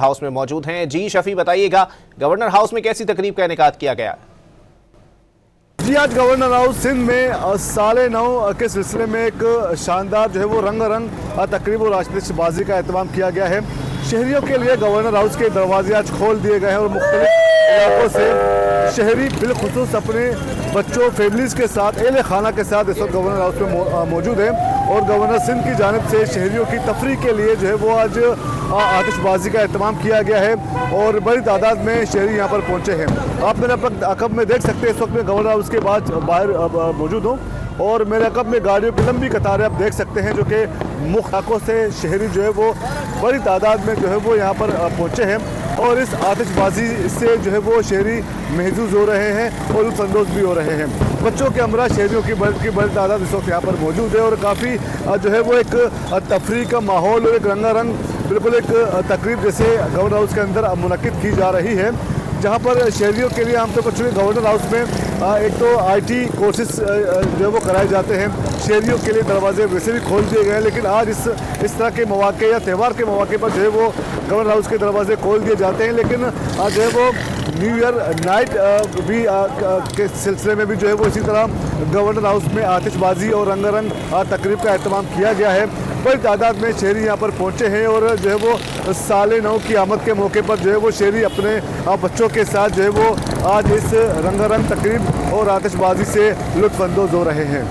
House में मौजूद हैं। जी शफी, बताइएगा गवर्नर हाउस में कैसी तकरीब का इनेकाद किया गया? जी, आज गवर्नर हाउस सिंध में 9:30 के सिलसिले में एक शानदार जो है वो रंगारंग तकरीब और आतिशबाजी का एहतमाम किया गया है। शहरियों के लिए गवर्नर हाउस के दरवाजे आज खोल दिए गए हैं और मुख्तलिफ इलाकों से शहरी बिलखुसूस अपने बच्चों फैमिलीज़ के साथ एहले खाना के साथ इस वक्त गवर्नर हाउस में मौजूद हैं और गवर्नर सिंध की जानिब से शहरियों की तफरीह के लिए जो है वो आज आतिशबाजी का एहतमाम किया गया है और बड़ी तादाद में शहरी यहाँ पर पहुँचे हैं। आप मेरे अकब में देख सकते हैं, इस वक्त मैं गवर्नर हाउस के बाद बाहर मौजूद हूँ और मेरे अकब में गाड़ियों की लंबी कतारें आप देख सकते हैं, जो कि मुख्य इलाकों से शहरी जो है वो बड़ी तादाद में जो है वो यहाँ पर पहुँचे हैं और इस आतिशबाजी से जो है वो शहरी महजूज हो रहे हैं और लुत्फ़अंदोज़ भी हो रहे हैं। बच्चों के हमरा शहरियों की बड़ी तादाद इस वक्त यहाँ पर मौजूद है और काफ़ी जो है वो एक तफरीह का माहौल और एक रंगारंग बिल्कुल एक तकरीब जैसे गवर्नर हाउस के अंदर मुनक्किद की जा रही है, जहाँ पर शहरियों के लिए आमतौर पर चूँकि गवर्नर हाउस में एक तो IT कोर्सेज जो है वो कराए जाते हैं, शहरियों के लिए दरवाजे वैसे भी खोल दिए गए हैं, लेकिन आज इस तरह के मौके या त्यौहार के मौके पर जो है वो गवर्नर हाउस के दरवाजे खोल दिए जाते हैं। लेकिन आज जो है वो न्यू ईयर नाइट भी के सिलसिले में भी जो है वो इसी तरह गवर्नर हाउस में आतिशबाजी और रंगारंग तकरीब का एहतमाम किया गया है। बड़ी तादाद में शहरी यहाँ पर पहुँचे हैं और जो है वो 9:30 की आमद के मौके पर जो है वो शहरी अपने बच्चों के साथ जो है वो आज इस रंगारंग तकरीब और आतिशबाजी से लुत्फ़अंदोज़ हो रहे हैं।